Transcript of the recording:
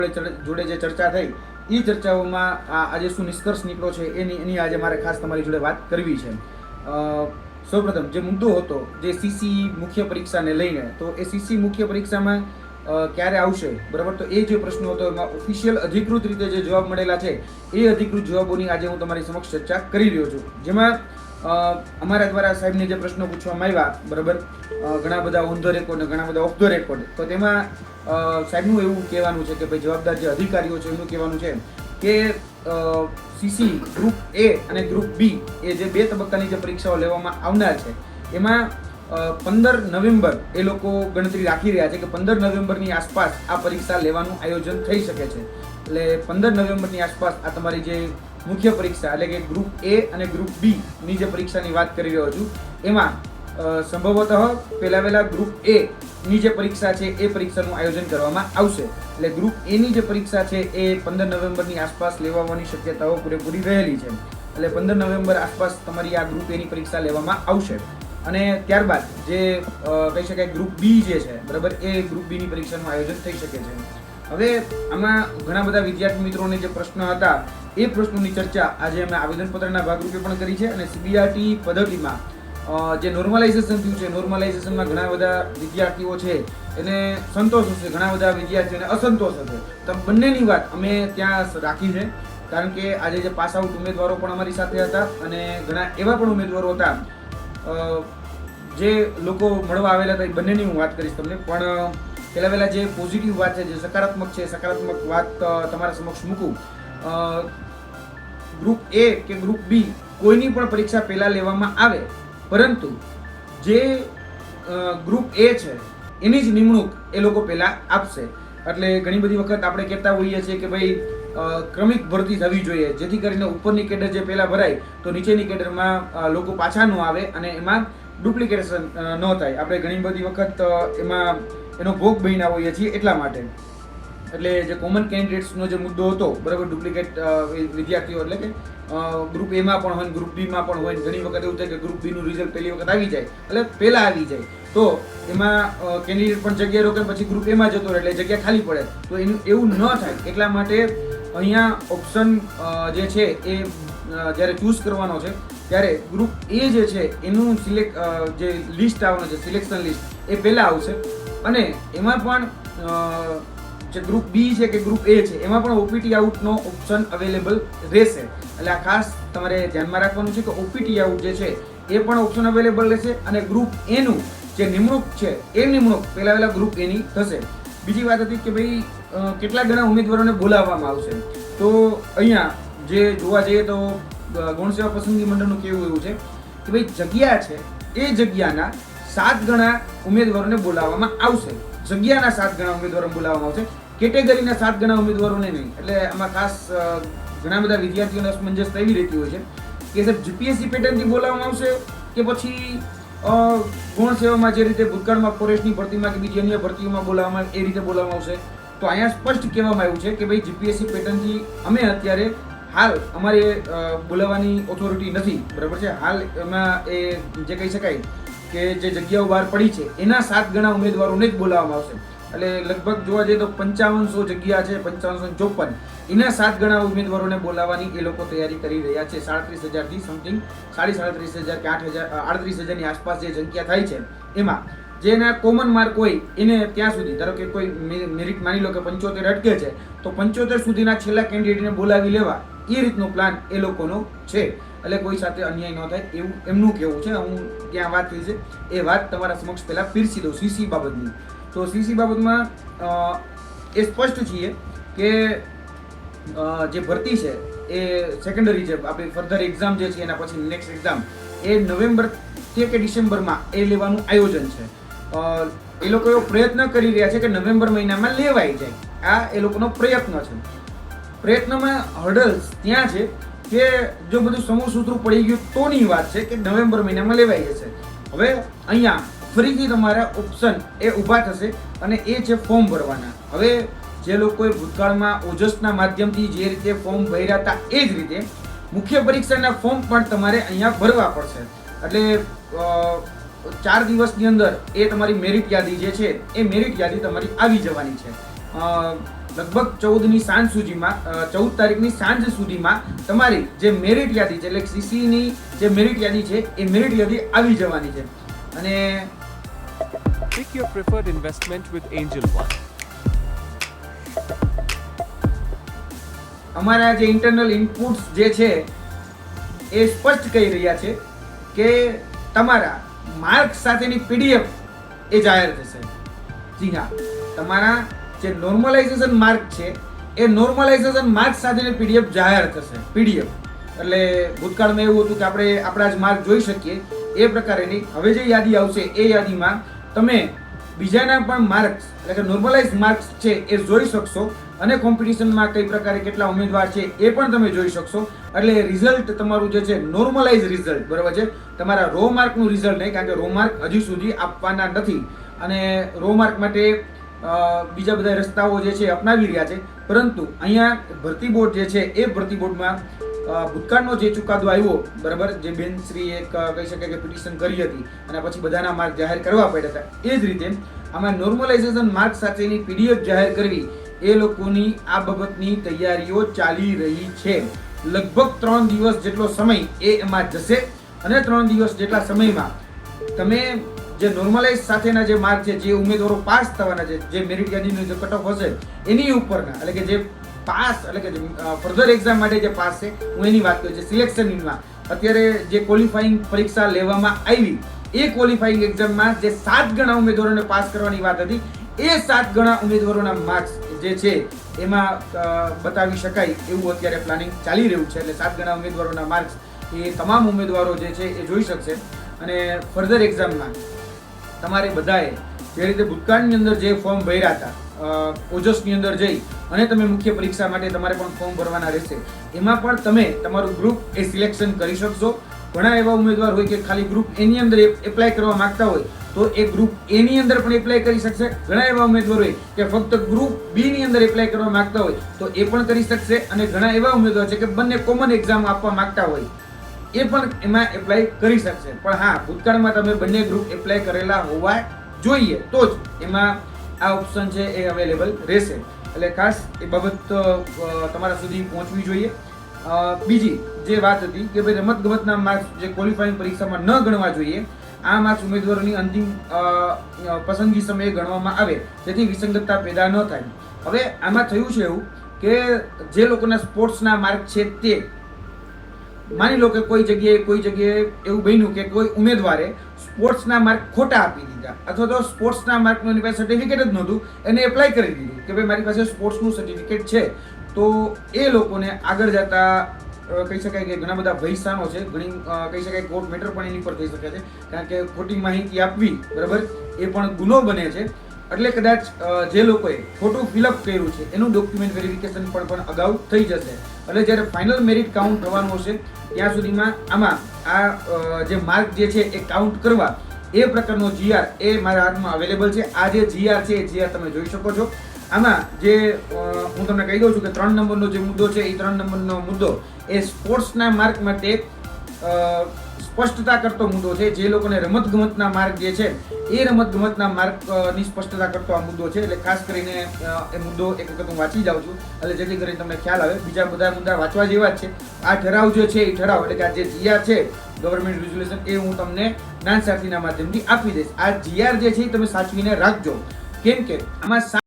જોડે જે ચર્ચા થઈ એ ચર્ચાઓમાં આજે શું નિષ્કર્ષ નીકળ્યો છે એની આજે મારે ખાસ તમારી જોડે વાત કરવી છે. સૌપ્રથમ જે મુદ્દો હતો જે સીસી મુખ્ય પરીક્ષાને લઈને, તો એ સીસી મુખ્ય પરીક્ષામાં ક્યારે આવશે, બરાબર? તો એ જે પ્રશ્ન હતો એમાં ઓફિશિયલ અધિકૃત રીતે જે જવાબ મળેલા છે એ અધિકૃત જવાબોની આજે હું તમારી સમક્ષ ચર્ચા કરી રહ્યો છું. જેમાં અમારા દ્વારા સાહેબને જે પ્રશ્નો પૂછવામાં આવ્યા, બરાબર, ઘણા બધા ઓન ધ રેકોર્ડ ને ઘણા બધા ઓફ ધ રેકોર્ડ, તો તેમાં સાહેબનું એવું કહેવાનું છે કે ભાઈ જવાબદાર જે અધિકારીઓ છે એમનું કહેવાનું છે કે સીસી ગ્રુપ એ અને ગ્રુપ બી એ જે 2 તબક્કાની જે પરીક્ષાઓ લેવામાં આવનાર છે એમાં 15 નવેમ્બર એ લોકો ગણતરી રાખી રહ્યા છે કે 15 નવેમ્બરની આસપાસ આ પરીક્ષા લેવાનું આયોજન થઈ શકે છે. એટલે 15 નવેમ્બરની આસપાસ આ તમારી જે મુખ્ય પરીક્ષા એટલે કે ગ્રુપ એ અને ગ્રુપ બી ની જે પરીક્ષાની વાત કરી રહ્યો છું એમાં સંભવતઃ પહેલા ગ્રુપ એ ની જે પરીક્ષા છે એ પરીક્ષાનું આયોજન કરવામાં આવશે. એટલે ગ્રુપ એ ની જે પરીક્ષા છે એ 15 નવેમ્બરની આસપાસ લેવાની શક્યતાઓ પૂરેપૂરી રહેલી છે. એટલે 15 નવેમ્બર આસપાસ તમારી આ ગ્રુપ એ ની પરીક્ષા લેવામાં આવશે. અને ત્યારબાદ જે કહી શકાય ગ્રુપ બી જે છે, બરાબર, એ ગ્રુપ બી ની પરીક્ષાનું આયોજન થઈ શકે છે. હવે આમાં ઘણા બધા વિદ્યાર્થી મિત્રોને જે પ્રશ્ન હતા એ પ્રશ્નોની ચર્ચા આજે અમે આવેદનપત્રના ભાગરૂપે પણ કરી છે. અને સીબીઆરટી પદ્ધતિમાં જે નોર્મલાઇઝેશન થયું છે, નોર્મલાઇઝેશનમાં ઘણા બધા વિદ્યાર્થીઓ છે એને સંતોષ હશે, ઘણા બધા વિદ્યાર્થીઓને અસંતોષ હશે. તો બંનેની વાત અમે ત્યાં રાખી છે, કારણ કે આજે જે પાસ આઉટ ઉમેદવારો પણ અમારી સાથે હતા અને ઘણા એવા પણ ઉમેદવારો હતા જે લોકો મળવા આવેલા હતા. એ બંનેની હું વાત કરીશ તમને, પણ પહેલા જે પોઝિટિવ વાત છે, જે સકારાત્મક છે, સકારાત્મક વાત તમારા સમક્ષ મૂકું. ગ્રુપ એ કે ગ્રુપ બી કોઈની પણ પરીક્ષા પહેલા લેવામાં આવે, પરંતુ જે ગ્રુપ એ છે એની જ નિમણૂક એ લોકો પહેલા આપશે. એટલે ઘણી બધી વખત આપણે કહેતા હોઈએ છીએ કે ભાઈ ક્રમિક ભરતી થવી જોઈએ, જેથી કરીને ઉપરની કેડર જે પહેલા ભરાય તો નીચેની કેડરમાં લોકો પાછા ન આવે અને એમાં ડુપ્લિકેશન ન થાય. આપણે ઘણી બધી વખત એમાં એનો ભોગ બન્યા હોઈએ છીએ એટલા માટે. એટલે જે કોમન કેન્ડિડેટ્સનો જે મુદ્દો હતો, બરાબર, ડુપ્લિકેટ વિદ્યાર્થીઓ, એટલે કે ગ્રુપ એમાં પણ હોય, ગ્રુપ બીમાં પણ હોય. ઘણી વખત એવું થાય કે ગ્રુપ બીનું રિઝલ્ટ પહેલી વખત આવી જાય, એટલે પહેલા આવી જાય, તો એમાં કેન્ડિડેટ પણ જગ્યા રોકે, પછી ગ્રુપ એમાં જતો રહે એટલે જગ્યા ખાલી પડે. તો એનું એવું ન થાય એટલા માટે અહીંયા ઓપ્શન જે છે એ જ્યારે ચૂઝ કરવાનો છે ત્યારે ગ્રુપ એ જે છે એનું જે લિસ્ટ આવવાનું છે, સિલેક્શન લિસ્ટ, એ પહેલા આવશે. અને એમાં પણ જે ગ્રુપ બી છે કે ગ્રુપ એ છે એમાં પણ ઓપીટી આઉટનો ઓપ્શન અવેલેબલ રહેશે. એટલે આ ખાસ તમારે ધ્યાનમાં રાખવાનું છે કે ઓપીટી આઉટ જે છે એ પણ ઓપ્શન અવેલેબલ રહેશે. અને ગ્રુપ એનું જે નિમણૂક છે એ નિમણૂક પહેલા ગ્રુપ એની થશે. બીજી વાત હતી કે ભાઈ કેટલા ઘણા ઉમેદવારોને બોલાવવામાં આવશે. તો અહીંયા જે જોવા જઈએ તો ગૌણ સેવા પસંદગી મંડળનું કહેવું એવું છે કે ભાઈ જગ્યા છે એ જગ્યાના 7 ગણા ઉમેદવારોને બોલાવવામાં આવશે. જગ્યાના 7 ગણા ઉમેદવારોને બોલાવવામાં આવશે, કેટેગરીના 7 ગણા ઉમેદવારોને નહીં. એટલે આમાં ખાસ ઘણા બધા વિદ્યાર્થીઓને અસમંજસતા એવી રહેતી હોય છે કે સાહેબ જીપીએસસી પેટર્નથી બોલાવવામાં આવશે કે પછી ગૌણ સેવામાં જે રીતે ભૂતકાળમાં ફોરેસ્ટની ભરતીમાં કે બીજી અન્ય ભરતીઓમાં બોલાવવામાં એ રીતે બોલાવવામાં આવશે. તો અહીંયા સ્પષ્ટ કહેવામાં આવ્યું છે કે ભાઈ જીપીએસસી પેટર્નથી અમે અત્યારે હાલ અમારે બોલાવવાની ઓથોરિટી નથી, બરાબર છે. હાલ એમાં એ જે કહી શકાય કે જે જગ્યાઓ બહાર પડી છે એના 7 ગણા ઉમેદવારોને જ બોલાવવામાં આવશે. એટલે લગભગ જોવા જઈએ તો 5500 જગ્યા છે, 5554, એના 7 ગણા ઉમેદવારોને બોલાવવાની એ લોકો તૈયારી કરી રહ્યા છે. 37,000થી સમથિંગ 37,500 કે 38,000 ની આસપાસ જે સંખ્યા થાય છે એમાં જેના કોમન માર્ક હોય એને ત્યાં સુધી, ધારો કે કોઈ મેરિટ માની લો કે 75 અટકે છે તો 75 સુધીના છેલ્લા કેન્ડિડેટને બોલાવી લેવા, એ રીતનો પ્લાન એ લોકોનો છે. એટલે કોઈ સાથે અન્યાય ન થાય એવું એમનું કહેવું છે. હું ત્યાં વાત થઈ છે એ વાત તમારા સમક્ષ પહેલા પીરસી દઉં સીસી બાબતની. તો સીસી બાબતમાં એ સ્પષ્ટ છીએ કે જે ભરતી છે એ સેકન્ડરી છે, આપણી ફર્ધર એક્ઝામ જે છે એના પછી નેક્સ્ટ એક્ઝામ એ નવેમ્બર કે ડિસેમ્બરમાં એ લેવાનું આયોજન છે. એ લોકો એવો પ્રયત્ન કરી રહ્યા છે કે નવેમ્બર મહિનામાં લેવાઈ જાય. આ એ લોકોનો પ્રયત્ન છે. પ્રયત્નમાં હર્ડલ્સ ત્યાં છે કે જો બધું સમૂહ સૂત્રું પડી ગયું તોની વાત છે કે નવેમ્બર મહિનામાં લેવાઈ જશે. હવે અહીંયા ફરીથી તમારા ઓપ્શન એ ઊભા થશે અને એ છે ફોર્મ ભરવાના. હવે જે લોકોએ ભૂતકાળમાં ઓજસના માધ્યમથી જે રીતે ફોર્મ ભર્યા હતા એ જ રીતે મુખ્ય પરીક્ષાના ફોર્મ પણ તમારે અહીંયા ભરવા પડશે. એટલે 4 દિવસની અંદર એ તમારી મેરિટ યાદી જે છે એ મેરિટ યાદી તમારી આવી જવાની છે. લગભગ 14ની સાંજ સુધીમાં 14 તારીખની સાંજ સુધીમાં તમારી જે મેરિટ યાદી છે એટલે સીસીની જે મેરિટ યાદી છે એ મેરિટ યાદી આવી જવાની છે. અને Pick your preferred investment with Angel One. અમારા જે ઇન્ટરનલ ઇનપુટ્સ જે છે એ સ્પષ્ટ કહી રહ્યા છે કે તમારા માર્ક સાથેની પીડીએફ એ જાહેર થશે. જી હા, તમારા જે નોર્મલાઇઝેશન માર્ક છે એ નોર્મલાઇઝેશન માર્ક સાથેની પીડીએફ જાહેર થશે. પીડીએફ એટલે ભૂતકાળમાં એવું હતું કે આપણે આપણા જ માર્ક જોઈ શકીએ, એ પ્રકારેની હવે જે યાદી આવશે એ યાદીમાં તમે બીજાના પણ માર્ક્સ એટલે કે નોર્મલાઇઝ માર્ક્સ છે એ જોઈ શકશો અને કોમ્પિટિશનમાં કઈ પ્રકારે કેટલા ઉમેદવાર છે એ પણ તમે જોઈ શકશો. એટલે રિઝલ્ટ તમારું જે છે નોર્મલાઇઝ રિઝલ્ટ, બરાબર છે, તમારા રો માર્કનું રિઝલ્ટ નહીં, કારણ કે રો માર્ક હજી સુધી આપવાના નથી અને રો માર્ક માટે બીજા બધા રસ્તાઓ જે છે અપનાવી રહ્યા છે. પરંતુ અહીંયા ભરતી બોર્ડ જે છે એ ભરતી બોર્ડમાં ભૂતકાળનો જે ચુકાદો આવ્યો, બરાબર, જે બેનશ્રી એક કહી શકાય કે પિટિશન કરી હતી અને પછી બધાના માર્ક જાહેર કરવા પડ્યા હતા, એ જ રીતે આમાં નોર્મલાઇઝેશન માર્ક સાથેની પીડીએફ જાહેર કરવી એ લોકોની આ બાબતની તૈયારીઓ ચાલી રહી છે. લગભગ 3 દિવસ જેટલો સમય એ એમાં જશે અને 3 દિવસ જેટલા સમયમાં તમે જે નોર્મલાઇઝ સાથેના જે માર્ક છે, જે ઉમેદવારો પાસ થવાના છે, જે મેરિટ યાદીનો જે કટ ઓફ હશે એની ઉપરના એટલે કે જે પાસ એટલે કે ફર્ધર એક્ઝામ માટે જે પાસ છે, હું એની વાત કરું છું. સિલેક્શનમાં અત્યારે જે ક્વોલિફાઈંગ પરીક્ષા લેવામાં આવી એ ક્વોલિફાઈંગ એક્ઝામમાં જે 7 ગણા ઉમેદવારોને પાસ કરવાની વાત હતી, એ 7 ગણા ઉમેદવારોના માર્ક્સ જે છે એમાં બતાવી શકાય એવું અત્યારે પ્લાનિંગ ચાલી રહ્યું છે. એટલે 7 ગણા ઉમેદવારોના માર્ક્સ એ તમામ ઉમેદવારો જે છે એ જોઈ શકશે. અને ફર્ધર એક્ઝામમાં તમારે બધાએ જે રીતે ભૂતકાળની અંદર જે ફોર્મ ભર્યા હતા ઓજસની અંદર જઈ અને તમે મુખ્ય પરીક્ષા માટે તમારે પણ ફોર્મ ભરવાના રહેશે, એમાં પણ તમે તમારું ગ્રુપ એ સિલેક્શન કરી શકશો. ઘણા એવા ઉમેદવાર હોય કે ખાલી ગ્રુપ એની અંદર એપ્લાય કરવા માંગતા હોય તો એ ગ્રુપ એ ની અંદર પણ એપ્લાય કરી શકશે. ઘણા એવા ઉમેદવાર હોય કે ફક્ત ગ્રુપ બી ની અંદર એપ્લાય કરવા માંગતા હોય તો એ પણ કરી શકશે. અને ઘણા એવા ઉમેદવાર છે કે બંને કોમન એક્ઝામ આપવા માંગતા હોય એ પણ એમાં એપ્લાય કરી શકશે. પણ હા, ભૂતકાળમાં તમે બંને ગ્રુપ એપ્લાય કરેલા હોવા જોઈએ તો જ એમાં આ ઓપ્શન છે એ અવેલેબલ રહેશે. એટલે ખાસ એ બાબત તમારા સુધી પહોંચવી જોઈએ. બીજી જે વાત હતી કે ભાઈ રમતગમતના માર્ક્સ જે ક્વોલિફાઈંગ પરીક્ષામાં ન ગણવા જોઈએ, આ માર્ક્સ ઉમેદવારોની અંતિમ પસંદગી સમયે ગણવામાં આવે જેથી વિસંગતતા પેદા ન થાય. હવે આમાં થયું છે એવું કે જે લોકોના સ્પોર્ટ્સના માર્ક છે તે માની લો કે કોઈ જગ્યાએ એવું બન્યું કે કોઈ ઉમેદવારે સ્પોર્ટ્સના માર્ક ખોટા આપી દીધા અથવા તો સ્પોર્ટ્સના માર્કનું એની પાસે સર્ટિફિકેટ જ નહોતું, એને એપ્લાય કરી દીધું કે ભાઈ મારી પાસે સ્પોર્ટ્સનું સર્ટિફિકેટ છે. તો એ લોકોને આગળ જતા કહી શકાય કે ઘણા બધા ભયસ્થાનો છે, ઘણી કહી શકાય કોર્ટ મેટર પણ એની પર થઈ શકે છે, કારણ કે ખોટી માહિતી આપવી, બરાબર, એ પણ ગુનો બને છે. એટલે કદાચ જે લોકોએ ખોટું ફિલઅપ કર્યું છે એનું ડોક્યુમેન્ટ વેરિફિકેશન પણ અગાઉ થઈ જશે. એટલે જ્યારે ફાઇનલ મેરિટ કાઉન્ટ થવાનું હશે ત્યાં સુધીમાં આમાં આ જે માર્ક જે છે એ કાઉન્ટ કરવા એ પ્રકારનો જીઆર એ મારા હાથમાં અવેલેબલ છે. આ જે જીઆર છે એ જીઆર તમે જોઈ શકો છો. આમાં જે હું તમને કહી દઉં છું કે 3 નંબરનો જે મુદ્દો છે એ 3 નંબરનો મુદ્દો એ સ્પોર્ટ્સના માર્ક માટે સ્પષ્ટતા કરતો મુદ્દો છે. જે લોકોને રમતગમતના માર્ક જે છે એ રમતગમતના માર્કની સ્પષ્ટતા કરતો આ મુદ્દો છે. એટલે ખાસ કરીને એ મુદ્દો એક વખત હું વાંચી જાઉં છું એટલે જેથી કરીને તમને ખ્યાલ આવે. બીજા બધા મુદ્દા વાંચવા જેવા જ છે. આ ઠરાવ જે છે એ ઠરાવ એટલે કે આ જે જીઆર છે ગવર્મેન્ટ રેઝોલ્યુશન એ હું તમને જ્ઞાન સાથીના માધ્યમથી આપી દઈશ. આ જીઆર જે છે એ તમે સાચવીને રાખજો, કેમ કે આમાં